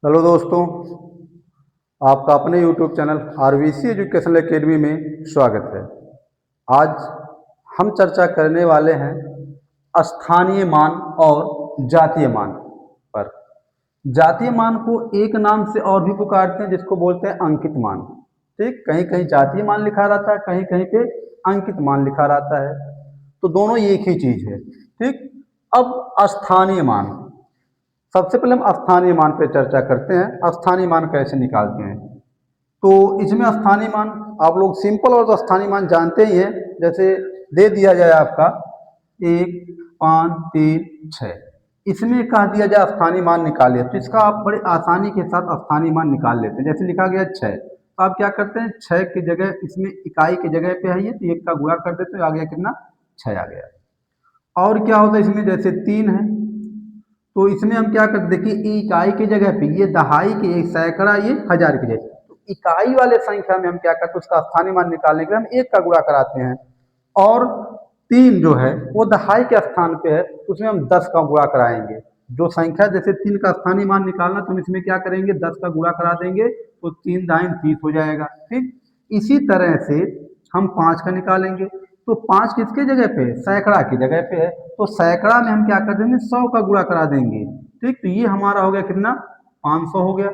Hello दोस्तों, आपका अपने YouTube channel RVC educational academy में स्वागत है। आज हम चर्चा करने वाले हैं स्थानीय मान और जातीय मान पर। जातीय मान को एक नाम से और भी पुकारते हैं जिसको बोलते हैं अंकित मान। ठीक, कहीं कहीं जातीय मान लिखा रहता है, कहीं कहीं पे अंकित मान लिखा रहता है, तो दोनों एक ही चीज है। ठीक, अब स्थानीय मान, सबसे पहले हम स्थानीय मान पे चर्चा करते हैं। स्थानीय मान कैसे निकालते हैं, तो इसमें स्थानीय मान आप लोग सिंपल और तो स्थानीय मान जानते ही हैं। जैसे दे दिया जाए आपका 1, 5, 3, 6, इसमें कह दिया जाए स्थानीय मान निकालिए, तो इसका आप बड़े आसानी के साथ स्थानीय मान निकाल लेते हैं। जैसे लिखा गया 6, तो आप क्या करते हैं, 6 की जगह इसमें इकाई की जगह पे है ये, तो 1 का गुणा कर देते हो, आ गया कितना, 6 आ गया। और क्या होता है इसमें, जैसे 3 है तो इसमें हम क्या करते, देखिए इकाई की जगह पे ये दहाई की, ये सैकड़ा, ये हजार की जगह, तो इकाई वाले संख्या में हम क्या करते हैं, उसका स्थानीय मान निकालने के लिए हम 1 का गुणा कराते हैं। और 3 जो है वो दहाई के स्थान पे है, उसमें हम 10 का गुणा कराएंगे। जो संख्या जैसे 3 का स्थानीय मान निकालना, तो हम इसमें क्या करेंगे, 10 का गुणा करा देंगे, तो 3 दाइन 30 हो जाएगा। ठीक, इसी तरह से हम 5 का निकालेंगे, तो 5 किसके जगह पे, सैकड़ा की जगह पे है, तो सैकड़ा में हम क्या कर देंगे, 100 का गुणा करा देंगे। ठीक, तो ये हमारा हो गया कितना, 500 हो गया।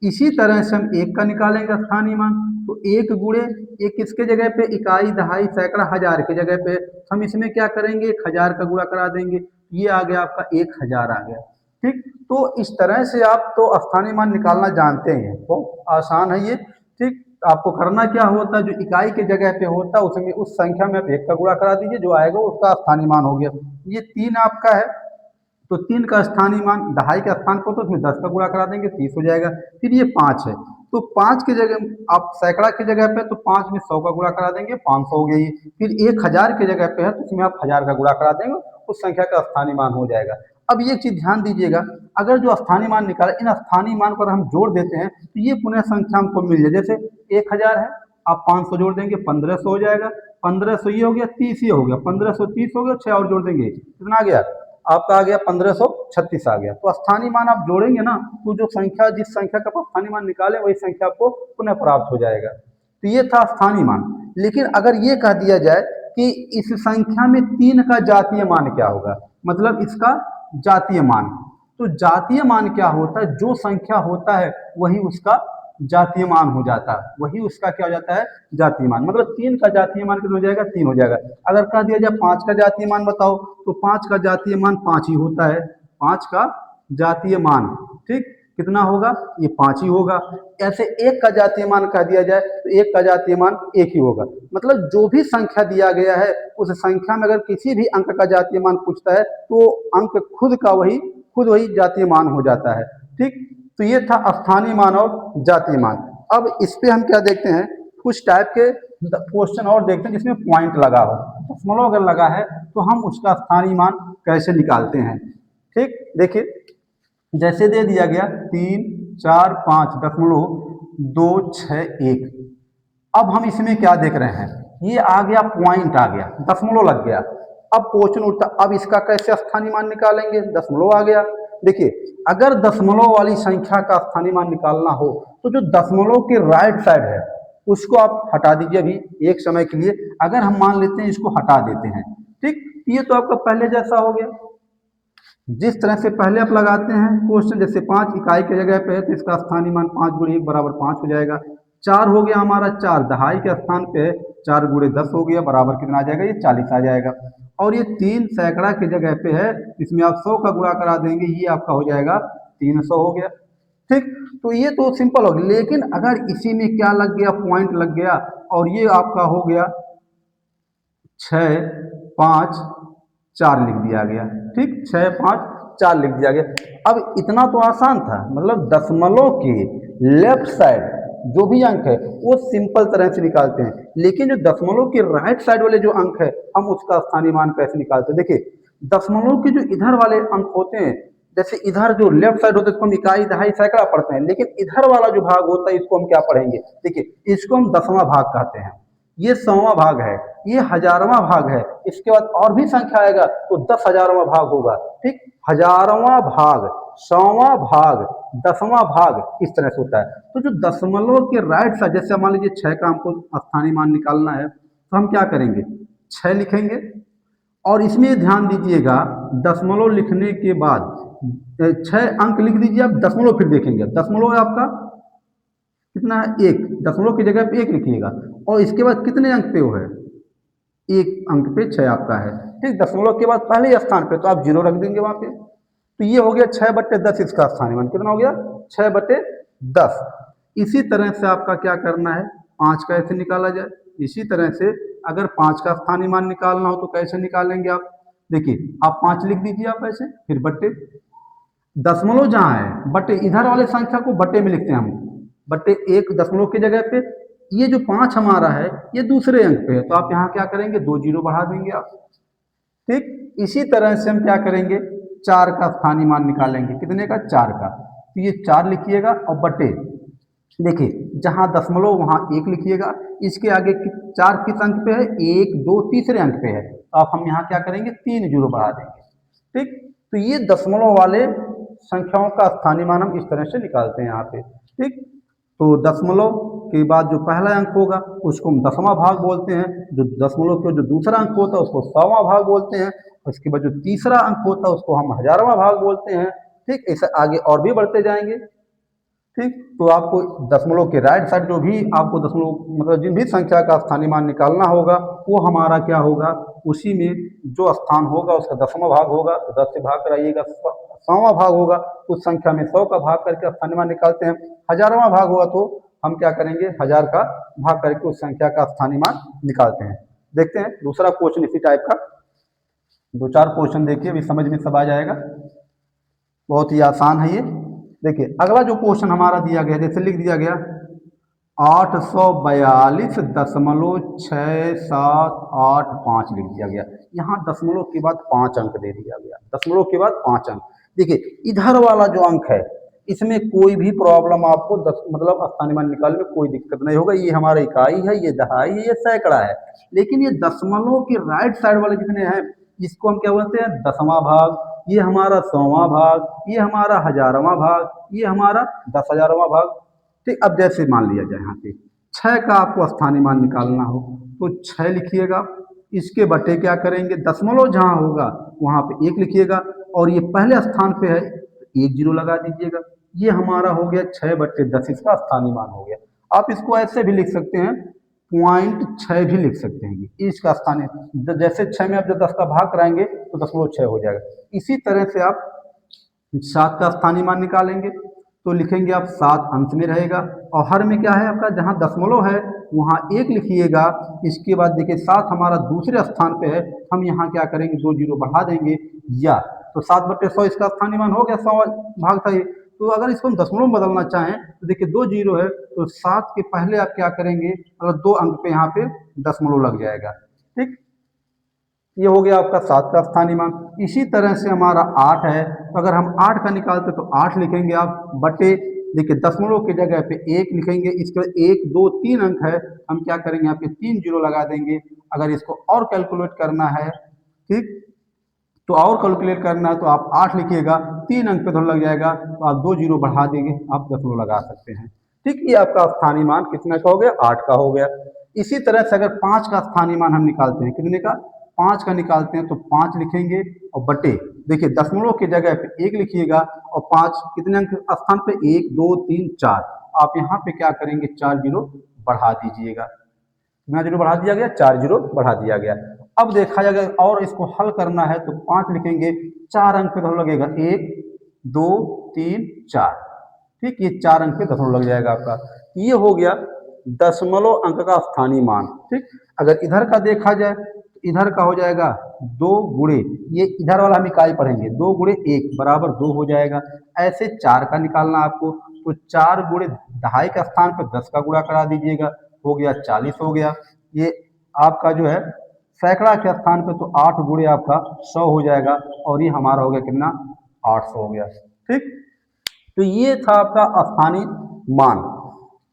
इसी तरह से हम 1 का निकालेंगे स्थानीय मान, तो 1 गुणे 1 किसके जगह पे, इकाई दहाई सैकड़ा हजार की जगह पे, हम इसमें क्या करेंगे, 1000 का गुणा करा देंगे, ये आ गया आपका 1000 आ गया। ठीक, तो इस तरह से आप तो स्थानीय मान निकालना जानते हैं, तो आसान है ये। ठीक, आपको करना क्या होता है, जो इकाई के जगह पे होता है उसमें उस संख्या में आप 1 का गुणा करा दीजिए, जो आएगा उसका स्थानीय मान हो गया। ये 3 आपका है, तो 3 का स्थानीय मान दहाई के स्थान पर, तो उसमें 10 का गुणा करा देंगे, 30 हो जाएगा। फिर ये 5 है, तो 5 की जगह आप सैकड़ा की जगह पे, तो 5 में 100 का गुणा करा देंगे, 500 हो गई। फिर 1000 की जगह पे है, तो उसमें आप 1000 का गुणा करा देंगे, उस संख्या का स्थानीय मान हो जाएगा। अब ये चीज ध्यान दीजिएगा, अगर जो स्थानीय मान निकाले, इन स्थानीय मान पर हम जोड़ देते हैं, तो ये पुनः संख्या हमको मिल जाए। जैसे 1000 है, आप 500 जोड़ देंगे, 1500 हो जाएगा। 1500 ये हो गया, 30 ये हो गया, 1530 हो गया, 6 और जोड़ देंगे, कितना आ गया आपका, आ गया 1536 आ गया। तो स्थानीय मान आप जोड़ेंगे ना, तो जो संख्या, जिस संख्या का स्थानीय मान निकाले, वही संख्या आपको पुनः प्राप्त हो जाएगा। तो ये था स्थानीय मान। लेकिन अगर ये कह दिया जाए कि इस संख्या में 3 का जातीय मान क्या होगा, मतलब इसका जातीय मान, तो जातीय मान क्या होता है, जो संख्या होता है वही उसका जातीय मान हो जाता है, वही उसका क्या हो जाता है, जातीय मान। मतलब 3 का जातीय मान कितना हो जाएगा, 3 हो जाएगा। अगर कह दिया जाए 5 का जातीय मान बताओ, तो 5 का जातीय मान 5 ही होता है, 5 का जातीय मान। ठीक, कितना होगा, ये 5 ही होगा। ऐसे 1 का जातीय मान कह दिया जाए, तो 1 का जातीय मान 1 ही होगा। मतलब जो भी संख्या दिया गया है, उस संख्या में अगर किसी भी अंक का जातीय मान पूछता है, तो अंक खुद वही जातीय मान हो जाता है। ठीक, तो ये था स्थानीय मान और जातीय मान। अब इस पे हम क्या देखते हैं, कुछ टाइप के क्वेश्चन और देखते हैं जिसमें पॉइंट लगा हो, दशमलव अगर लगा है, तो हम उसका स्थानीय मान कैसे निकालते हैं। ठीक, देखिए जैसे दे दिया गया 3, 4, 5 दशमलव 2, 6, 1। अब हम इसमें क्या देख रहे हैं, ये आ गया पॉइंट, आ गया दशमलव लग गया। अब क्वेश्चन उठता, अब इसका कैसे स्थानीय मान निकालेंगे, दशमलव आ गया। देखिए, अगर दशमलव वाली संख्या का स्थानीय मान निकालना हो, तो जो दशमलव के राइट साइड है उसको आप हटा दीजिए अभी एक समय के लिए। अगर हम मान लेते हैं इसको हटा देते हैं, ठीक, ये तो आपका पहले जैसा हो गया। जिस तरह से पहले आप लगाते हैं क्वेश्चन, जैसे 5 इकाई की जगह पे है, तो इसका स्थानीय मान 5 गुणे 1 बराबर 5 हो जाएगा। 4 हो गया हमारा, 4 दहाई के स्थान पे है, 4 गुणे 10 हो गया, बराबर कितना आ जाएगा, ये 40 आ जाएगा। और ये 3 सैकड़ा की जगह पे है, इसमें आप 100 का गुणा करा देंगे, ये आपका हो जाएगा 300 हो गया। ठीक, तो ये तो सिंपल हो गया। लेकिन अगर इसी में क्या लग गया, पॉइंट लग गया, और ये आपका हो गया 6, 5, 4 लिख दिया गया। ठीक, 6, 5, 4 लिख दिया गया। अब इतना तो आसान था, मतलब दशमलव के लेफ्ट साइड जो भी अंक है वो सिंपल तरह से निकालते हैं, लेकिन जो दशमलव के राइट साइड वाले जो अंक है, हम उसका स्थानीय मान कैसे निकालते हैं। देखिए, दशमलव के जो इधर वाले अंक होते हैं, जैसे इधर जो लेफ्ट साइड होता है इसको हम इकाई दहाई सैकड़ा पढ़ते हैं, लेकिन इधर वाला जो भाग होता है इसको हम क्या पढ़ेंगे, देखिए इसको हम 10वां भाग कहते हैं, ये 100वां भाग है, ये 1000वां भाग है। इसके बाद और भी संख्या आएगा तो 10,000वां भाग होगा। ठीक, हजारवां भाग, सौवां भाग, दसवां भाग, इस तरह से होता है। तो जो दशमलव के राइट साइड, जैसे मान लीजिए 6 का हमको स्थानीय मान निकालना है, तो हम क्या करेंगे, 6 लिखेंगे। और इसमें ध्यान दीजिएगा, दशमलव लिखने के बाद 6 अंक लिख दीजिए आप, दशमलव फिर देखेंगे, दशमलव है आपका कितना है, 1, दशमलव की जगह पे 1 लिखिएगा। और इसके बाद कितने अंक पे वो है, 1 अंक पे 6 आपका है, ठीक। दशमलव के बाद पहले स्थान पे तो आप 0 रख देंगे वहां पे। तो ये हो गया 6/10, इसका स्थानीय मान कितना हो गया, 6/10। इसी तरह से आपका क्या करना है, 5 का ऐसे निकाला जाए। इसी तरह से अगर 5 का स्थानीय मान निकालना हो तो कैसे निकालेंगे आप, देखिए आप 5 लिख दीजिए आप ऐसे, फिर बट्टे, दशमलव जहाँ है बटे, इधर वाले संख्या को बटे में लिखते हैं हम, बटे 1 दशमलव की जगह पे। ये जो 5 हमारा है ये दूसरे अंक पे है, तो आप यहाँ क्या करेंगे, 2 जीरो बढ़ा देंगे आप, ठीक। इसी तरह से हम क्या करेंगे, 4 का स्थानीय मान निकालेंगे, कितने का, 4 का। तो ये 4 लिखिएगा और बटे, देखिए जहाँ दशमलव वहाँ 1 लिखिएगा। इसके आगे 4 किस अंक पे है, 1 2 तीसरे अंक पे है, तो आप हम यहाँ क्या करेंगे, 3 जीरो बढ़ा देंगे, ठीक। तो ये दशमलव वाले संख्याओं का स्थानीय मान हम इस तरह से निकालते हैं यहाँ पे, ठीक। तो दशमलव के बाद जो पहला अंक होगा उसको हम दसवां भाग बोलते हैं, जो दशमलव के जो दूसरा अंक होता है उसको सौवां भाग बोलते हैं, उसके बाद जो तीसरा अंक होता है उसको हम हजारवां भाग बोलते हैं, ठीक। ऐसे आगे और भी बढ़ते जाएंगे, ठीक। तो आपको दशमलव के राइट साइड जो भी आपको दशमलव मतलब जिन भी संख्या का स्थानीय मान निकालना होगा वो हमारा क्या होगा, उसी में जो स्थान होगा उसका दसवां भाग होगा, तो 10 से भाग कराइएगा, सौवां भाग होगा उस संख्या में 100 का भाग करके स्थानीय मान निकालते हैं, हजारवां भाग होगा तो हम क्या करेंगे, 1000 का भाग करके उस संख्या का स्थानीय मान निकालते हैं। देखते हैं दूसरा क्वेश्चन इसी टाइप का, 2-4 क्वेश्चन देखिए, अभी समझ में सब आ जाएगा, बहुत ही आसान है ये। देखिए अगला जो क्वेश्चन हमारा दिया गया, जैसे लिख दिया गया 842.6785 लिख दिया गया। यहाँ दशमलव के बाद 5 अंक दे दिया गया, दशमलव के बाद 5 अंक। देखिए इधर वाला जो अंक है इसमें कोई भी प्रॉब्लम आपको मतलब स्थानीय मान निकालने में कोई दिक्कत नहीं होगा, ये हमारा इकाई है, ये दहाई है, ये सैकड़ा है। लेकिन ये दशमलव के राइट साइड वाले जितने हैं इसको हम क्या बोलते हैं, दसवां भाग, ये हमारा सौवां भाग, ये हमारा हजारवां भाग, ये हमारा 10,000वां भाग, ठीक। अब जैसे मान लिया जाए यहाँ पे 6 का आपको स्थानीय मान निकालना हो तो 6 लिखिएगा, इसके बटे क्या करेंगे, दशमलव जहाँ होगा वहाँ पे 1 लिखिएगा, और ये पहले स्थान पे है 1 जीरो लगा दीजिएगा। ये हमारा हो गया 6/10, इसका स्थानीय मान हो गया। आप इसको ऐसे भी लिख सकते हैं, 0.6 भी लिख सकते हैं, ये इसका स्थानीय, जैसे 6 में आप जब 10 का भाग कराएंगे तो 0.6 हो जाएगा। इसी तरह से आप 7 का स्थानीय मान निकालेंगे तो लिखेंगे आप 7 अंश में रहेगा, और हर में क्या है आपका, जहाँ दशमलव है वहाँ 1 लिखिएगा। इसके बाद देखिए 7 हमारा दूसरे स्थान पे है, हम यहाँ क्या करेंगे, 2 जीरो बढ़ा देंगे, या तो 7/100 इसका स्थानीय मान हो गया, 100 भाग था ये। तो अगर इसको हम दशमलव में बदलना चाहें तो देखिए 2 जीरो है तो 7 के पहले आप क्या करेंगे, अगर 2 अंक पे यहाँ पे दशमलव लग जाएगा, ठीक। ये हो गया आपका 7 का स्थानीय मान। इसी तरह से हमारा 8 है, तो अगर हम 8 का निकालते तो 8 लिखेंगे आप, बटे, देखिए दशमलव की जगह पे 1 लिखेंगे, इसके बाद 1 2 3 अंक है, हम क्या करेंगे यहाँ पे 3 जीरो लगा देंगे। अगर इसको और कैलकुलेट करना है, ठीक, तो और कैलकुलेट करना है तो आप 8 लिखिएगा, 3 अंक पे थोड़ा लग जाएगा तो आप 2 जीरो बढ़ा देंगे, आप दशमलव लगा सकते हैं, ठीक। ये आपका स्थानीय मान कितने का हो गया, 8 का हो गया। इसी तरह से अगर 5 का स्थानीय मान हम निकालते हैं, कितने का, 5 का निकालते हैं तो 5 लिखेंगे, और बटे, देखिए दशमलव की जगह पे 1 लिखिएगा, और 5 कितने अंक स्थान पे, 1 2 3 4, आप यहाँ पे क्या करेंगे, 4 जीरो बढ़ा दीजिएगा। कितना जीरो बढ़ा दिया गया, 4 जीरो बढ़ा दिया गया। अब देखा जाएगा और इसको हल करना है तो 5 लिखेंगे, 4 अंक पे दशमलव लगेगा, 1 2 3 4, ठीक। ये 4 अंक पे दशमलव लग जाएगा आपका। ये हो गया दशमलव अंक का स्थानीय मान, ठीक। अगर इधर का देखा जाए तो इधर का हो जाएगा 2 गुणे, ये इधर वाला हम इकाई पढ़ेंगे, 2 गुणे 1 बराबर 2 हो जाएगा। ऐसे 4 का निकालना आपको, तो 4 गुणे दहाई का स्थान पर 10 का गुणा करा दीजिएगा, हो गया 40 हो गया। ये आपका जो है सैकड़ा के स्थान पे तो 8 गुणे आपका 100 हो जाएगा, और ये हमारा हो गया कितना, 800 हो गया, ठीक। तो ये था आपका स्थानीय मान।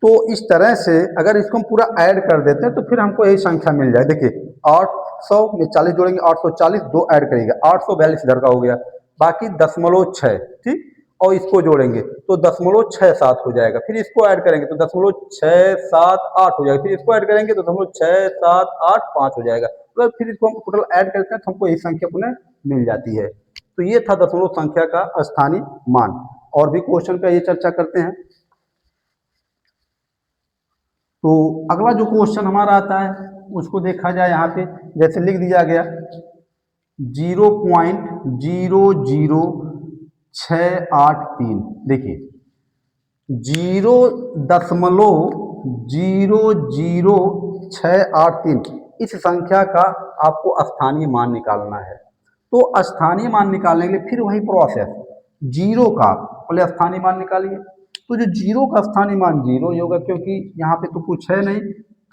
तो इस तरह से अगर इसको हम पूरा ऐड कर देते हैं तो फिर हमको यही संख्या मिल जाए। देखिए 800 में 40 जोड़ेंगे, 840, 2 ऐड करिएगा, 842 इधर का हो गया, बाकी 0.6, ठीक, और इसको जोड़ेंगे तो 0.67 हो जाएगा। फिर इसको ऐड करेंगे तो 0.678 हो जाएगा। फिर इसको ऐड करेंगे तो 0.6785 हो जाएगा। तो फिर इसको हम टोटल ऐड करते हैं तो हमको यही संख्या पुनः मिल जाती है। तो ये था दशमलव संख्या का स्थानीय मान। और भी क्वेश्चन पे ये चर्चा करते हैं। तो अगला जो क्वेश्चन हमारा आता है उसको देखा जाए। यहाँ पे जैसे लिख दिया गया 0.00683, देखिए 0.00683 इस संख्या का आपको स्थानीय मान निकालना है। तो स्थानीय मान निकालने के लिए फिर वही प्रोसेस, जीरो का पहले स्थानीय मान निकालिए। तो जो जीरो का स्थानीय मान जीरो ही होगा, क्योंकि यहाँ पे तो कुछ है नहीं,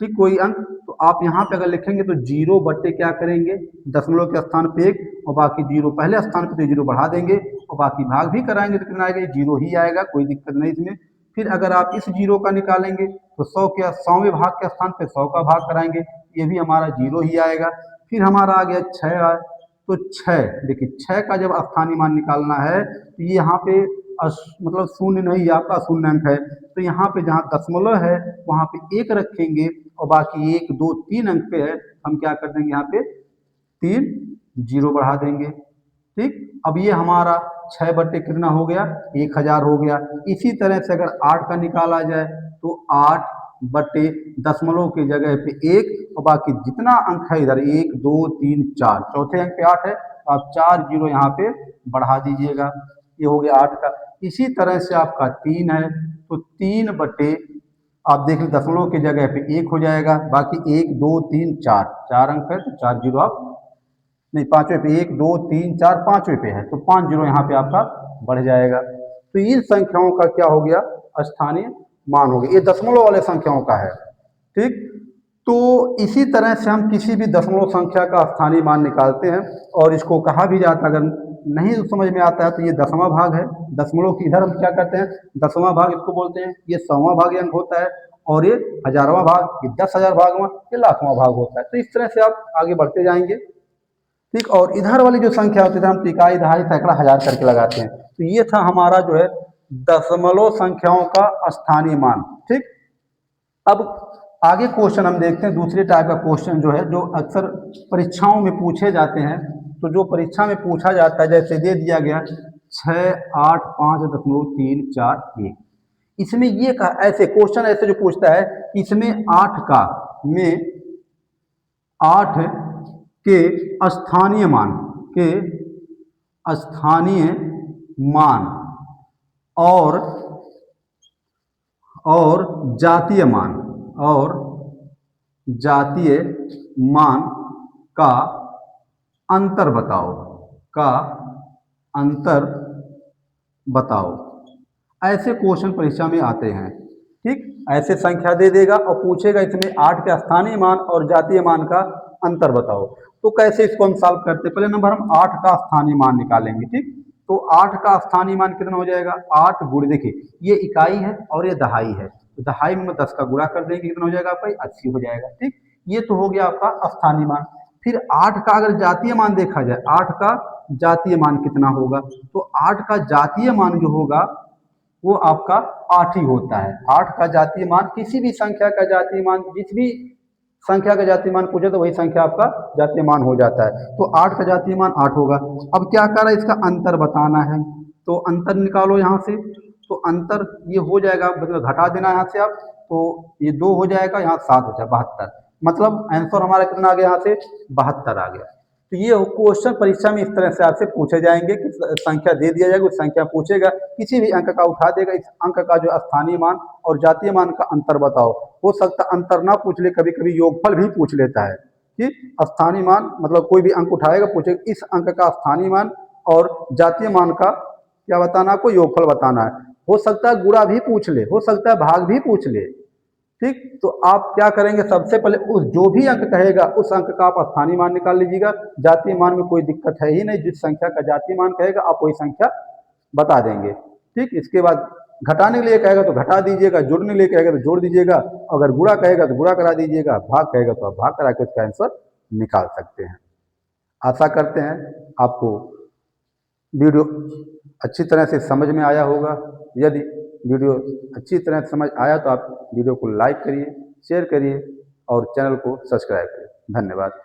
ठीक, कोई अंक। तो आप यहाँ पे अगर लिखेंगे तो जीरो बट्टे क्या करेंगे, दशमलव के स्थान पे 1 और बाकी जीरो पहले स्थान पे तो जीरो बढ़ा देंगे और बाकी भाग भी कराएंगे तो कितना आएगा, जीरो ही आएगा, कोई दिक्कत नहीं इसमें। फिर अगर आप इस जीरो का निकालेंगे तो 100 के 100वें भाग के स्थान पे 100 का भाग कराएंगे, ये भी हमारा जीरो ही आएगा। फिर हमारा आ गया 6, तो 6, देखिए 6 का जब स्थानीय मान निकालना है तो ये यहाँ पे मतलब शून्य नहीं, आपका शून्य अंक है, तो यहाँ पे जहाँ दशमलव है वहाँ पे 1 रखेंगे और बाकी 1 2 3 अंक पे है, हम क्या कर देंगे, यहाँ पे 3 जीरो बढ़ा देंगे, ठीक। अब ये हमारा 6 बट्टे कितना हो गया, 1000 हो गया। इसी तरह से अगर 8 का निकाला जाए तो 8 बट्टे दशमलव की जगह पे 1 और बाकी जितना अंक है इधर 1 2 3 4, चौथे अंक पे 8 है तो आप 4 जीरो यहाँ पे बढ़ा दीजिएगा, ये हो गया 8 का। इसी तरह से आपका 3 है तो 3 बट्टे आप देख लीजिए दशमलव की जगह पे 1 हो जाएगा, बाकी 1 2 3 4, 4 अंक है तो 4 जीरो आप नहीं, पांचवें पे 1 2 3 4 पांचवें पे है तो 5 जीरो यहाँ पे आपका बढ़ जाएगा। तो इन संख्याओं का क्या हो गया, स्थानीय मान हो गया। ये दशमलव वाले संख्याओं का है, ठीक। तो इसी तरह से हम किसी भी दशमलव संख्या का स्थानीय मान निकालते हैं और इसको कहा भी जाता है, अगर नहीं समझ में आता है तो ये दसवां भाग है। दशमलव की इधर हम क्या करते हैं, दसवां भाग इसको बोलते हैं, ये 100वां भाग अंक होता है और ये 1000वां भाग, ये 10,000 भागवां, ये लाखवां भाग होता है। तो इस तरह से आप आगे बढ़ते जाएंगे, ठीक। और इधर वाली जो संख्या होती है हम तिकाई दहाई सैकड़ा हजार करके लगाते हैं। तो ये था हमारा जो है दशमलव संख्याओं का स्थानीय मान, ठीक। अब आगे क्वेश्चन हम देखते हैं, दूसरे टाइप का क्वेश्चन जो है जो अक्सर परीक्षाओं में पूछे जाते हैं। तो जो परीक्षा में पूछा जाता है, जैसे दे दिया गया 685.341, इसमें ये का ऐसे क्वेश्चन ऐसे जो पूछता है कि इसमें 8 का में 8 के स्थानीय मान और जातीय मान का अंतर बताओ, ऐसे क्वेश्चन परीक्षा में आते हैं, ठीक। ऐसे संख्या दे देगा और पूछेगा इसमें 8 के स्थानीय मान और जातीय मान का अंतर बताओ। तो कैसे इसको हम सॉल्व करते हैं, पहले नंबर हम 8 का स्थानीय मान निकालेंगे, ठीक। तो 8 का स्थानीय मान कितना हो जाएगा, 8 गुणे, देखिए ये इकाई है और ये दहाई है, तो दहाई में 10 का गुणा कर देंगे, कितना हो जाएगा आपका, 80 हो जाएगा, ठीक। ये तो हो गया आपका स्थानीय मान। फिर 8 का अगर जातीय मान देखा जाए, 8 का जातीय मान कितना होगा, तो 8 का जातीय मान जो होगा वो आपका 8 ही होता है। 8 का जातीय मान, किसी भी संख्या का जातीय मान, जिस भी संख्या का जातीय मान पूछे तो वही संख्या आपका जातीय मान हो जाता है। तो 8 का जातीय मान 8 होगा। अब क्या कर रहा है, इसका अंतर बताना है, तो अंतर निकालो यहाँ से। तो अंतर ये हो जाएगा, मतलब घटा देना यहाँ से आप, तो ये 2 हो जाएगा, यहाँ 7 हो जाएगा, 72। मतलब आंसर हमारा कितना आ गया, यहाँ से 72 आ गया। तो ये क्वेश्चन परीक्षा में इस तरह से आपसे पूछे जाएंगे कि संख्या दे दिया जाएगा, उस संख्या पूछेगा, किसी भी अंक का उठा देगा, इस अंक का जो स्थानीय मान और जातीय मान का अंतर बताओ। हो सकता अंतर ना पूछ ले, कभी कभी योगफल भी पूछ लेता है कि स्थानीय मान, मतलब कोई भी अंक उठाएगा पूछेगा इस अंक का स्थानीय मान और जातीय मान का क्या बताना, आपको योगफल बताना है। हो सकता है गुणा भी पूछ ले, हो सकता है भाग भी पूछ ले, ठीक। तो आप क्या करेंगे, सबसे पहले उस जो भी अंक कहेगा उस अंक का आप स्थानीय मान निकाल लीजिएगा। जातीय मान में कोई दिक्कत है ही नहीं, जिस संख्या का जातीय मान कहेगा आप वही संख्या बता देंगे, ठीक। इसके बाद घटाने के लिए कहेगा तो घटा दीजिएगा, जोड़ने के लिए कहेगा तो जोड़ दीजिएगा, अगर गुणा कहेगा तो गुणा करा दीजिएगा, भाग कहेगा तो आप भाग करा के उसका आंसर निकाल सकते हैं। आशा करते हैं आपको वीडियो अच्छी तरह से समझ में आया होगा। यदि वीडियो अच्छी तरह से समझ आया तो आप वीडियो को लाइक करिए, शेयर करिए और चैनल को सब्सक्राइब करिए। धन्यवाद।